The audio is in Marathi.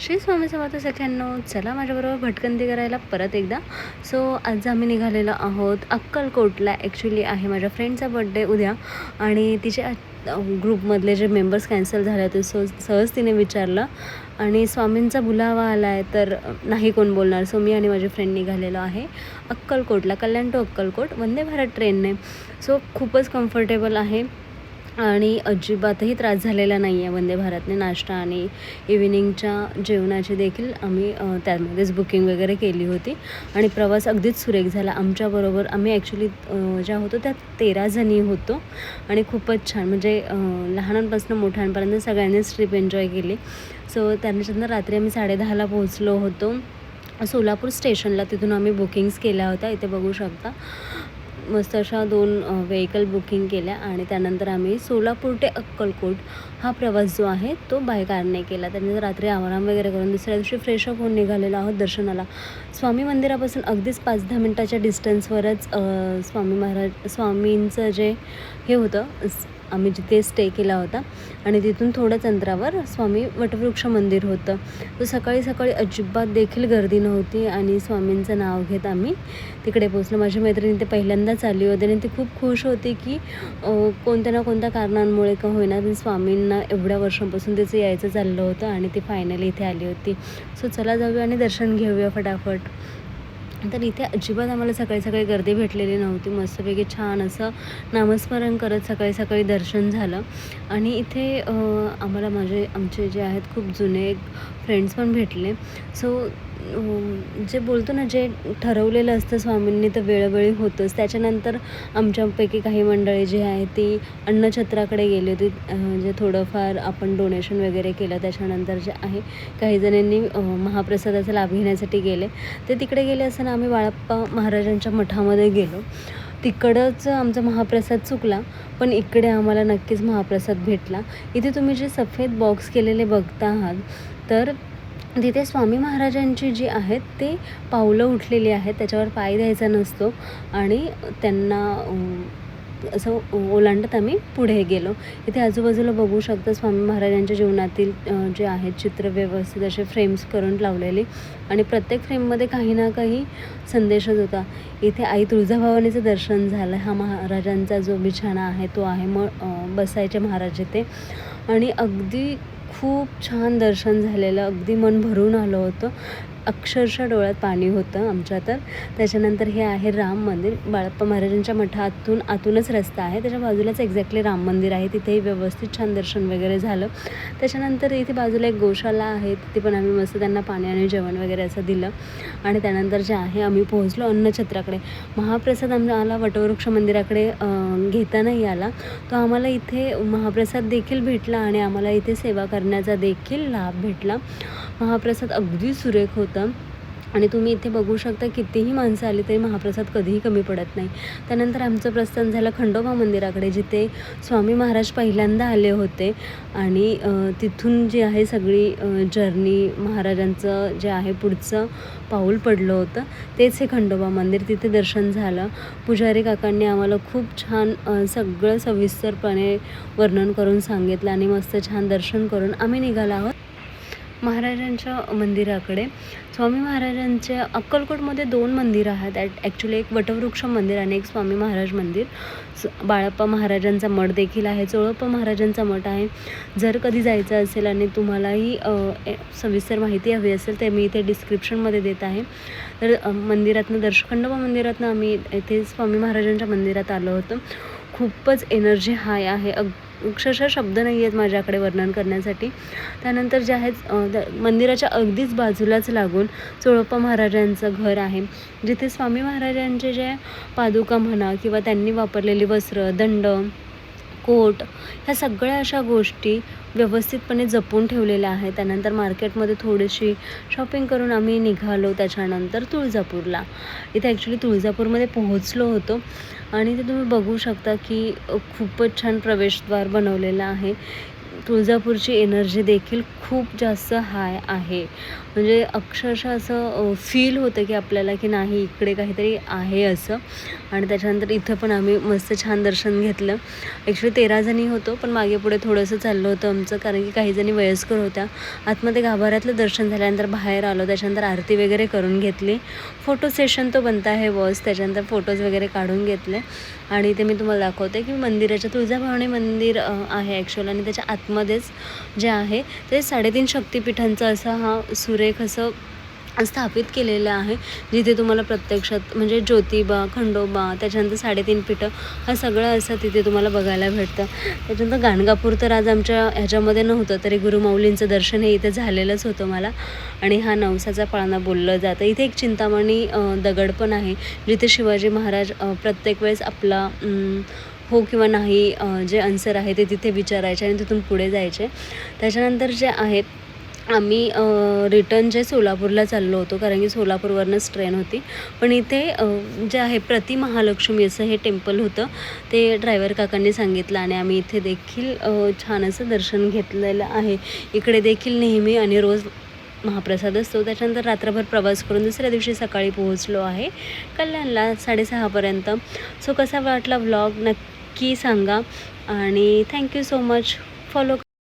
श्री स्वामी समर्थ सख्यांनो, चला माझ्याबरोबर भटकंती करायला परत एकदा. सो आज आम्ही निघालेलो आहोत अक्कलकोटला. ॲक्च्युली आहे माझ्या फ्रेंडचा बड्डे उद्या आणि तिचे ग्रुपमधले जे मेंबर्स कॅन्सल झाले होते, सो सहज तिने विचारलं आणि स्वामींचा बुलावा आला आहे तर नाही कोण बोलणार. सो मी आणि माझी फ्रेंड निघालेलो आहे अक्कलकोटला, कल्याण टू अक्कलकोट वंदे भारत ट्रेनने. सो खूपच कम्फर्टेबल आहे आणि अजिबातही त्रास झालेला नाही आहे वंदे भारतने. नाश्ता आणि इव्हिनिंगच्या जेवणाची देखील आम्ही त्यामध्येच बुकिंग वगैरे केली होती आणि प्रवास अगदीच सुरेख झाला. आमच्याबरोबर आम्ही ॲक्च्युली ज्या होतो त्या 13 जणी होतो आणि खूपच छान, म्हणजे लहानांपासून मोठ्यांपर्यंत सगळ्यांनीच ट्रिप एन्जॉय केली. सो त्याच्यानंतर रात्री आम्ही 10:30ला पोहोचलो होतो सोलापूर स्टेशनला. तिथून आम्ही बुकिंग्स केल्या होत्या, इथे बघू शकता. मस्त अशा 2 व्हेकल बुकिंग केल्या आणि त्यानंतर आम्ही सोलापूर ते अक्कलकोट हा प्रवास जो आहे तो बाय कारने केला. त्यानंतर रात्री आराम वगैरे करून दुसऱ्या दिवशी फ्रेशअप होऊन निघालेलो आहोत दर्शनाला. स्वामी मंदिरापासून अगदीच 5-10 मिनटाच्या डिस्टन्सवरच स्वामींचं जे हे होतं, आम्ही जिथे स्टे केला होता आणि तिथून थोड्याच अंतरावर स्वामी वटवृक्ष मंदिर होतं. तर सकाळी सकाळी अजिबात देखील गर्दी नव्हती आणि स्वामींचं नाव घेत आम्ही तिकडे पोचलो. माझी मैत्रिणी ते पहिल्यांदाच आली होती आणि ती खूप खुश होती की कोणत्या ना कोणत्या कारणांमुळे का होईना पण स्वामींना एवढ्या वर्षांपासून तिचं यायचं चाललं होतं आणि ती फायनली इथे आली होती. सो चला जाऊया आणि दर्शन घेऊया फटाफट. तर इथे अजिबात आम्हाला सकाळी सकाळी गर्दी भेटलेली नव्हती. मस्तपैकी छान असं नामस्मरण करत सकाळी सकाळी दर्शन झालं आणि इथे आम्हाला आमचे जे आहेत खूप जुने फ्रेंड्स पण भेटले. सो जे बोलतो ना, जे ठरवलेलं असतं स्वामींनी तर वेळोवेळी होतंच. त्याच्यानंतर आमच्यापैकी काही मंडळी जी आहे ती अन्नछत्राकडे गेली होती. जे थोडंफार आपण डोनेशन वगैरे केलं. त्याच्यानंतर जे आहे काही जणांनी महाप्रसादाचा लाभ घेण्यासाठी गेले. ते तिकडे गेले असताना आम्ही बाळप्पा महाराजांच्या मठामध्ये गेलो. तिकडंच आमचा महाप्रसाद चुकला, पण इकडे आम्हाला नक्कीच महाप्रसाद भेटला. इथे तुम्ही जे सफेद बॉक्स केलेले बघता आहात, तर तिथे स्वामी महाराजांची जी आहेत ते पावलं उठलेली आहेत. त्याच्यावर पाय द्यायचा नसतो आणि त्यांना असं ओलांडत आम्ही पुढे गेलो. इथे आजूबाजूला बघू शकता स्वामी महाराजांच्या जीवनातील जे आहेत चित्र व्यवस्थित असे फ्रेम्स करून लावलेले आणि प्रत्येक फ्रेममध्ये काही ना काही संदेशच होता. इथे आई तुळजाभवानीचं दर्शन झालं. हा महाराजांचा जो बिछाना आहे तो आहे. मग बसायचे महाराज इथे आणि अगदी खूप छान दर्शन झालेलं. अगदी मन भरून आलं होतं. अक्षरशः डोळ्यात पाणी होतं आमच्या. तर त्याच्यानंतर हे आहे राम मंदिर. बाळप्पा महाराजांच्या मठातून आतूनच रस्ता आहे, त्याच्या बाजूलाच एक्झॅक्टली राम मंदिर आहे. तिथेही व्यवस्थित छान दर्शन वगैरे झालं. त्याच्यानंतर इथे बाजूला एक गोशाला आहे, तिथे पण आम्ही मस्त त्यांना पाणी आणि जेवण वगैरे असं दिलं आणि त्यानंतर जे आहे आम्ही पोहोचलो अन्नछत्राकडे. महाप्रसाद आम्हाला वटवृक्ष मंदिराकडे घेता नाही आला, तो आम्हाला इथे महाप्रसाद देखील भेटला आणि आम्हाला इथे सेवा करण्याचा देखील लाभ भेटला. महाप्रसाद अगदी सुरेख होता आणि तुम्ही इथे बघू शकता कितीही माणसं आली तरी महाप्रसाद कधीही कमी पडत नाही. त्यानंतर आमचं प्रस्थान झालं खंडोबा मंदिराकडे, जिथे स्वामी महाराज पहिल्यांदा आले होते आणि तिथून जी आहे सगळी जर्नी, महाराजांचं जे आहे पुढचं पाऊल पडलं होतं तेच हे खंडोबा मंदिर. तिथे दर्शन झालं. पुजारी काकांनी आम्हाला खूप छान सगळं सविस्तरपणे वर्णन करून सांगितलं आणि मस्त छान दर्शन करून आम्ही निघालो आहोत महाराजांच्या मंदिराकडे. स्वामी महाराजांच्या अक्कलकोटमध्ये 2 मंदिरं आहेत. ॲक्च्युली एक वटवृक्ष मंदिर आणि एक स्वामी महाराज मंदिर. बाळप्पा महाराजांचा मठ देखील आहे, चोळप्पा महाराजांचा मठ आहे. जर कधी जायचं असेल आणि तुम्हालाही सविस्तर माहिती हवी असेल तर मी इथे डिस्क्रिप्शनमध्ये देत आहे. तर खंडोबा मंदिरातनं आम्ही इथे स्वामी महाराजांच्या मंदिरात आलो होतो. खूपच एनर्जी हाय आहे. अक्षरशः शब्द नाही आहेत माझ्याकडे वर्णन करण्यासाठी. त्यानंतर जे आहेत मंदिराच्या अगदीच बाजूलाच लागून चोळप्पा महाराजांचं घर आहे, जिथे स्वामी महाराजांचे जे पादुका म्हणा किंवा त्यांनी वापरलेली वस्त्र, दंड, कोट, ह्या सगळ्या अशा गोष्टी व्यवस्थितपणे जपून ठेवलेल्या आहेत. त्यानंतर मार्केटमध्ये थोडीशी शॉपिंग करून आम्ही निघालो त्याच्यानंतर तुळजापूरला. इथे ॲक्च्युली तुळजापूरमध्ये पोहोचलो होतो आणि ते तुम्ही बघू शकता की खूपच छान प्रवेशद्वार बनवलेलं आहे. तुळजापूरची एनर्जी देखील खूप जास्त हाय आहे. म्हणजे अक्षरशः असं फील होतं की आपल्याला की नाही इकडे काहीतरी आहे असं. आणि त्याच्यानंतर इथं पण आम्ही मस्त छान दर्शन घेतलं. ॲक्च्युली 13 जणी होतो, पण मागे पुढे थोडंसं चाललं होतं आमचं, कारण की काही जणी वयस्कर होत्या. आतमध्ये गाभाऱ्यातलं दर्शन झाल्यानंतर बाहेर आलो, त्याच्यानंतर आरती वगैरे करून घेतली. फोटो सेशन तो बनता है बस, त्याच्यानंतर फोटोज वगैरे काढून घेतले. आणि ते मी तुम्हाला दाखवते की मंदिराच्या तुळजाभवानी मंदिर आहे ॲक्च्युअल, आणि त्याच्या आतमध्येच जे आहे ते 3.5 शक्तिपीठांचा असा हा सुरेख असं स्थापित केलेलं आहे, जिथे तुम्हाला प्रत्यक्षात म्हणजे ज्योतिबा, खंडोबा, त्याच्यानंतर 3.5 पीठं हा सगळं असं तिथे तुम्हाला बघायला भेटतं. त्याच्यानंतर गाणगापूर तर आज आमच्या ह्याच्यामध्ये नव्हतं, तरी गुरुमाऊलींचं दर्शन हे इथे झालेलंच होतं मला. आणि हा नवसाचा पाळणा बोललं जातं. इथे एक चिंतामणी दगड पण आहे, जिथे शिवाजी महाराज प्रत्येक वेळेस आपला हो किंवा नाही जे आन्सर आहे ते तिथे विचारायचे आणि तिथून पुढे जायचे. त्याच्यानंतर जे आहेत आम्ही रिटर्न जे सोलापूरला चाललो होतो, कारण की सोलापूरवरूनच ट्रेन होती. पण इथे जे आहे प्रतिमहालक्ष्मी असं हे टेम्पल होतं, ते ड्रायव्हर काकांनी सांगितलं आणि आम्ही इथे देखील छान असं दर्शन घेतलेलं आहे. इकडे देखील नेहमी आणि रोज महाप्रसाद असतो. त्याच्यानंतर रात्रभर प्रवास करून दुसऱ्या दिवशी सकाळी पोहोचलो आहे कल्याणला 6:30पर्यंत. सो कसा वाटला व्लॉग नक्की सांगा आणि थँक्यू सो मच. फॉलो